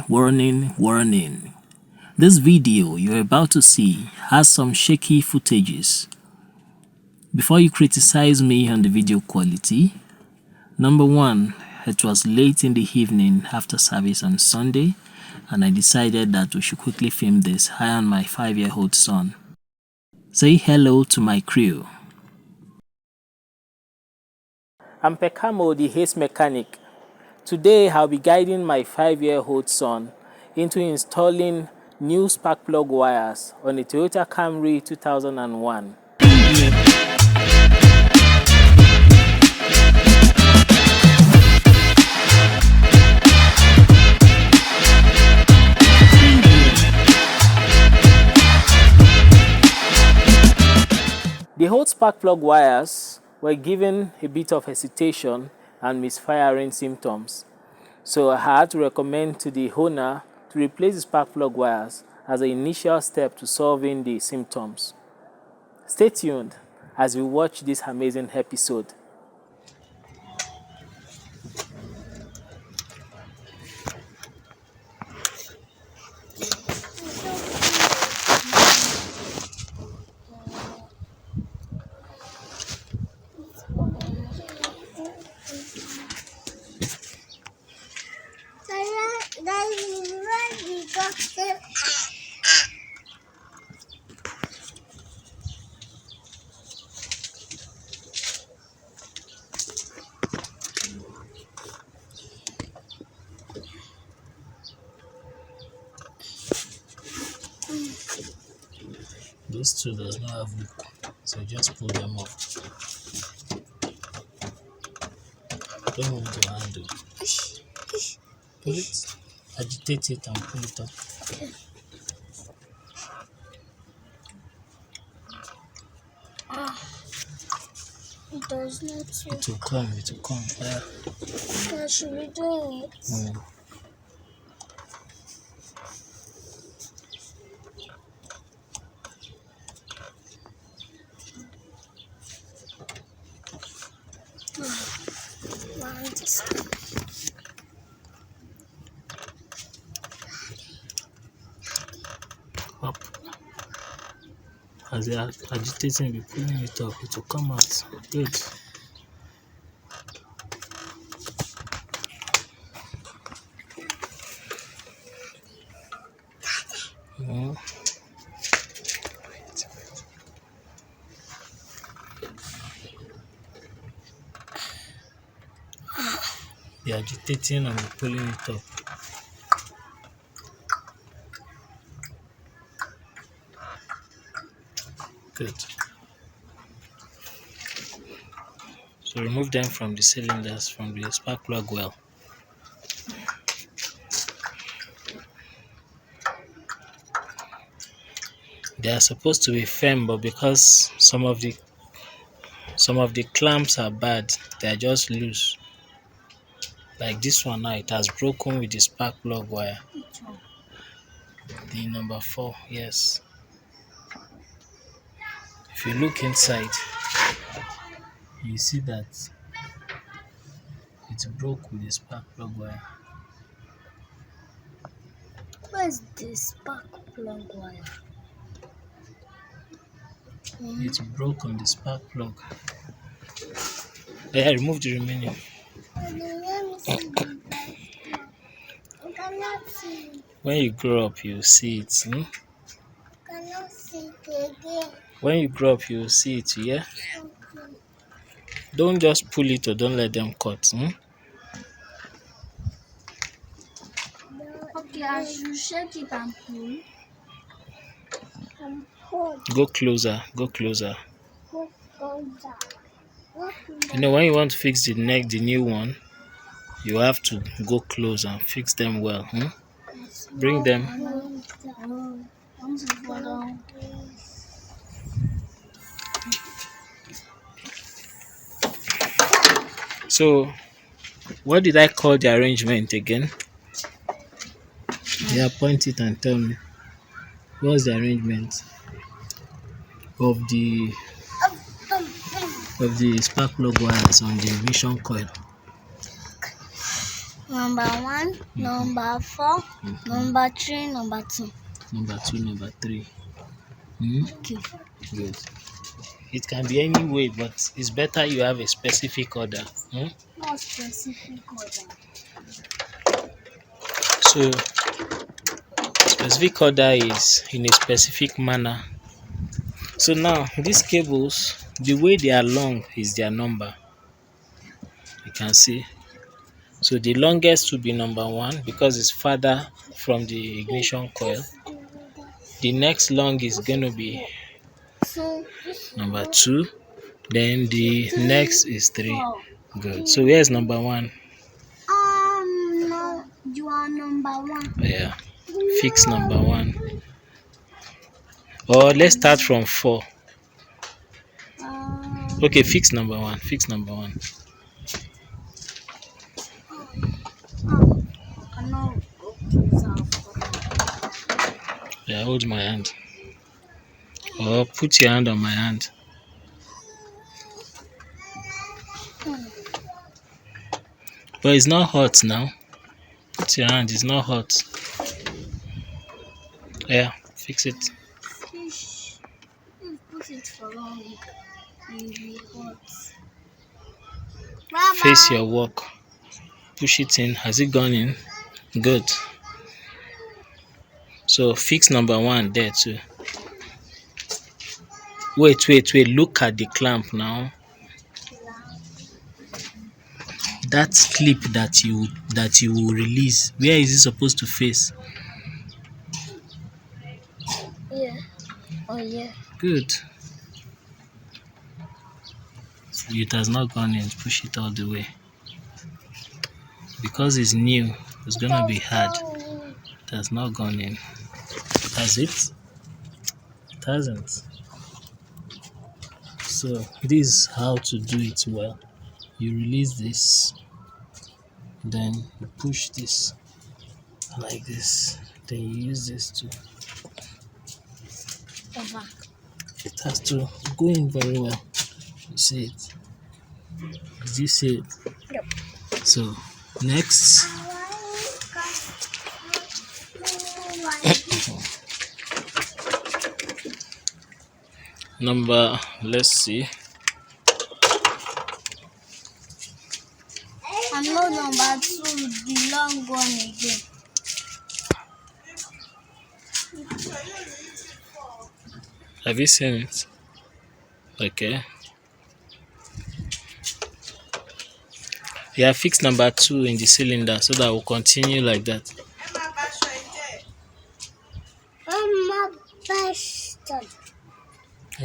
Warning, warning, warning. This video you're about to see has some shaky footages. Before you criticize me on the video quality, number one, it was late in the evening after service on Sunday, and I decided that we should quickly film this high on my 5-year-old son. Say hello to my crew. I'm Pekamo, the Haze Mechanic. Today I'll be guiding my 5-year-old son into installing new spark plug wires on a Toyota Camry 2001. The old spark plug wires were given a bit of hesitation and misfiring symptoms. So I had to recommend to the owner to replace the spark plug wires as an initial step to solving the symptoms. Stay tuned as we watch this amazing episode. Those two does not have hook, so just pull them off. Don't move the handle. Pull it, agitate it and pull it up. It does not. It will come. Yeah. I should be doing it. Up. As they are agitating, be pulling it up, it will come out. Good. Be agitating and be pulling it up. Good. So remove them from the cylinders, from the spark plug well. They are supposed to be firm, but because some of the clamps are bad, they are just loose. Like this one now, it has broken with the spark plug wire. Which one? The number 4, yes. If you look inside, you see that it broke with the spark plug wire. Where's the spark plug wire? It broke on the spark plug. Yeah, remove the remaining. Let me see. I cannot see. When you grow up, you'll see it. I cannot see it again. When you grow up, you'll see it, yeah? Okay. Don't just pull it or don't let them cut. Okay, I should shake it and pull. Go closer, go closer. Go closer. You know, when you want to fix the new one, you have to go close and fix them well. Bring them. So, what did I call the arrangement again? Yeah, point it and tell me. What's the arrangement of the spark plug wires on the ignition coil? Number 1, number 4, number 3, number 2. Number 2, number 3. Okay. Good. It can be any way, but it's better you have a specific order. Not specific order. So, specific order is in a specific manner. So now, these cables, the way they are long is their number. You can see. So the longest will be number 1 because it's farther from the ignition coil. The next long is going to be number 2. Then the next is 3. Good. So where's number 1? No, you are number 1. Yeah. Fix number 1. Or let's start from 4. Okay, fix number 1. Fix number 1. No. Yeah, hold my hand. Or put your hand on my hand. But it's not hot now. Put your hand, it's not hot. Yeah, fix it. Put it for long. It will be hot. Face your work. Push it in. Has it gone in? Good. So fix number 1 there too. Wait. Look at the clamp now. That clip that you will release, where is it supposed to face? Yeah. Oh yeah. Good. It has not gone in. Push it all the way. Because it's new, it's gonna be hard. It has not gone in. Has it? It hasn't. So this is how to do it well. You release this, then you push this like this, then you use this to. It has to go in very well. You see it? Did you see it? Yep. So next, number, let's see. I know number 2, the long one again. Have you seen it? Okay. Yeah, fix number 2 in the cylinder so that we'll continue like that.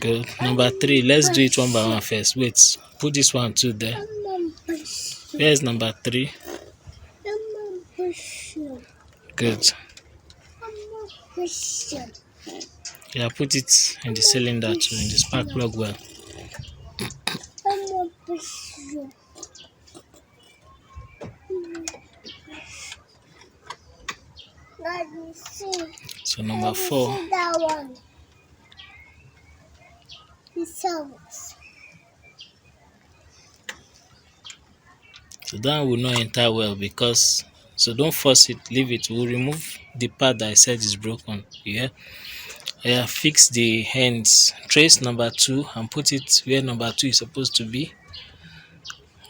Good. Number 3, let's do it one by one first. Wait, put this one too there. Where's number 3? Good. Yeah, put it in the cylinder too, in the spark plug well. So number 4. That one. So that will not enter well because, so don't force it, leave it. We'll remove the part that I said is broken. Yeah. Yeah, fix the ends. Trace number 2 and put it where number 2 is supposed to be.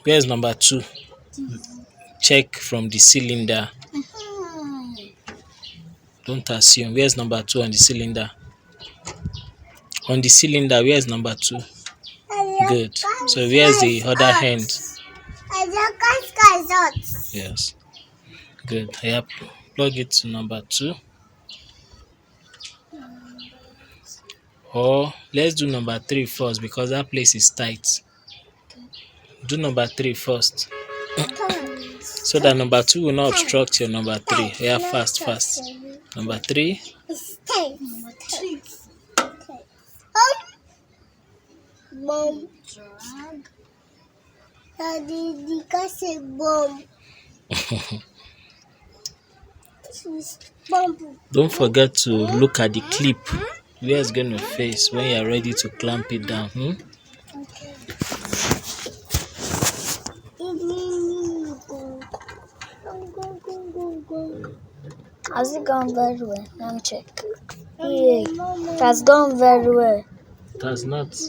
Where's number 2? Check from the cylinder. Don't assume. Where's number 2 on the cylinder? On the cylinder, where's number 2? Good. So where's the other hand? Yes. Good. Yeah, plug it to number 2. Or let's do number 3 first because that place is tight. Do number 3 first. So that number 2 will not obstruct your number 3. Yeah, fast. Number 3. Bomb. Daddy, the car said bomb. Don't forget to look at the clip where it's going to face when you're ready to clamp it down. Has it gone very well? Let me check. Yeah, it has gone very well. It has not.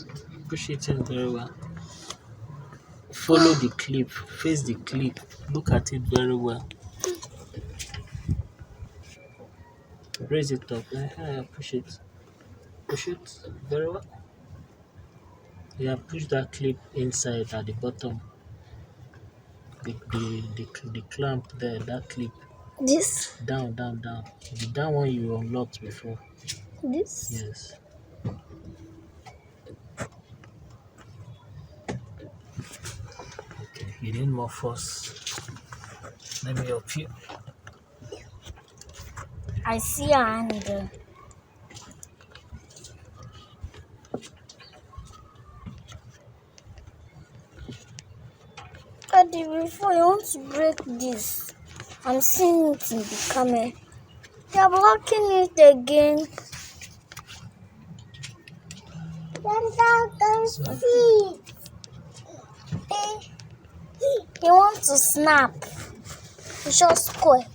Push it in very well. Follow the clip. Face the clip. Look at it very well. Raise it up. Push it. Push it very well. Yeah, push that clip inside at the bottom. The clamp there, that clip. This? Down. The down one you unlocked before. This? Yes. Okay, you need more force. Let me help you. I see a handle. Daddy, before you want to break this, I'm seeing it in the camera. You're blocking it again. You want to snap. It's just square.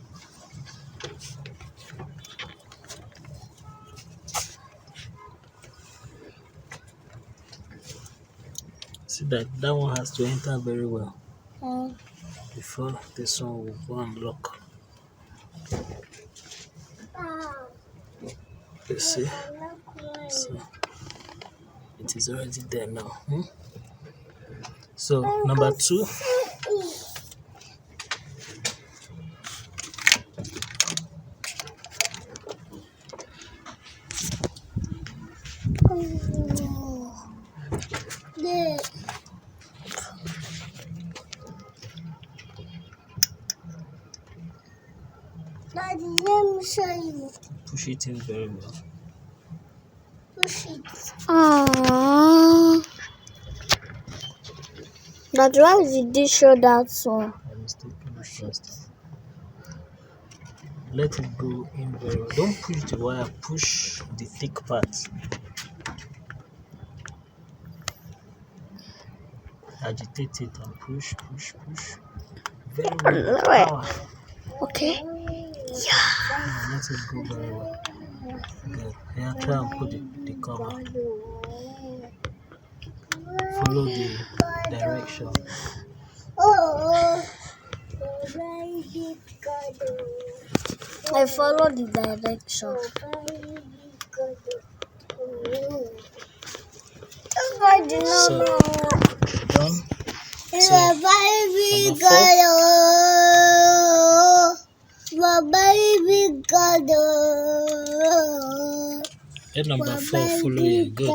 See that one has to enter very well Mm. before this one will go and lock. You see? So it is already there now. So number 2. Daddy, let me show you. Push it in very well. Push it. Daddy, why did they show that one? I mistakenly first. Let it go in very well. Don't push the wire, push the thick part. Agitate it and push. Very well. Power. Okay. Let it go very well. Good. Yeah, try and put the cover. Follow the direction. I follow the direction. So, done. It's a baby At number 4, follow you. Good.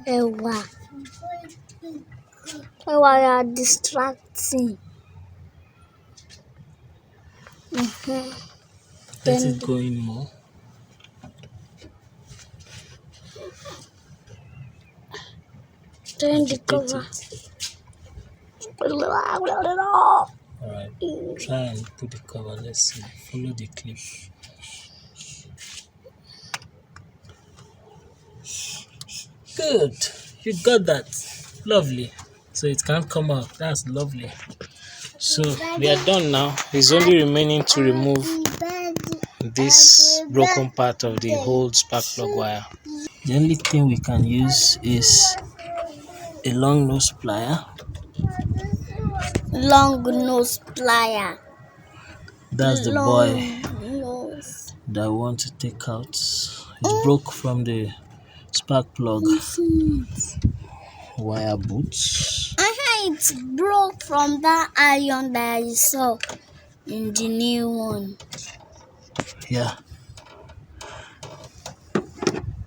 Ewa, you are distracting. Let it go in more. Turn the cover. Alright, try and put the cover. Let's see. Follow the clip. Good. You got that. Lovely. So it can't come out. That's lovely. So we are done now. It's only remaining to remove this broken part of the whole spark plug wire. The only thing we can use is a long nose plier. Long nose plier. That's the boy that I want to take out. It broke from the spark plug wire boots. It broke from that iron that I saw in the new one. Yeah.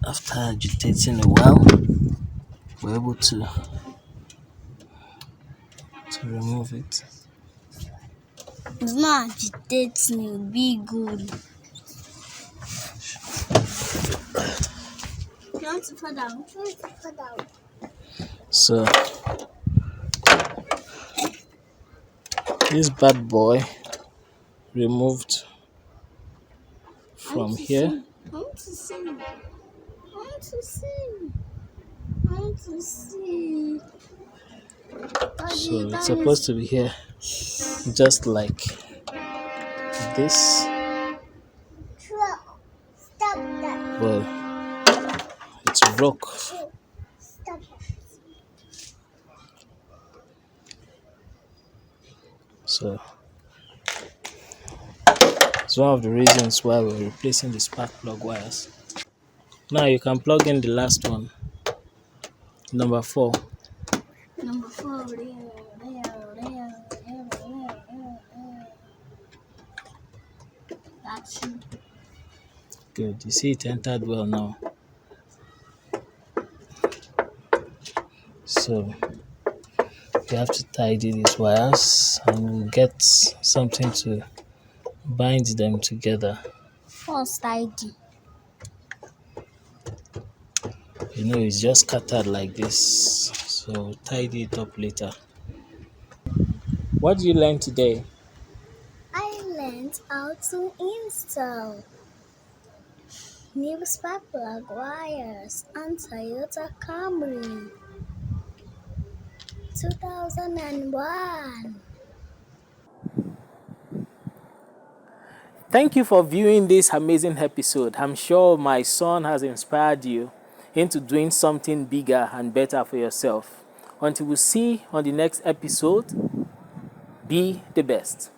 After agitating a while, we're able to remove it. It's not agitating, it'll be good. You want to fall down? So this bad boy removed from here. I want to see. I want to see. I want to see. So it's supposed to be here, just like this. Stop that. Well, it's broke. Stop that. So it's one of the reasons why we're replacing the spark plug wires. Now you can plug in the last one, number 4. Number 4. That's you. Good. You see it entered well now. So you have to tidy these wires and get something to bind them together. First ID. You know, it's just scattered like this, so tidy it up later. What did you learn today? I learned how to install new spark plug wires on Toyota Camry 2001. Thank you for viewing this amazing episode. I'm sure my son has inspired you into doing something bigger and better for yourself. Until we see on the next episode, be the best.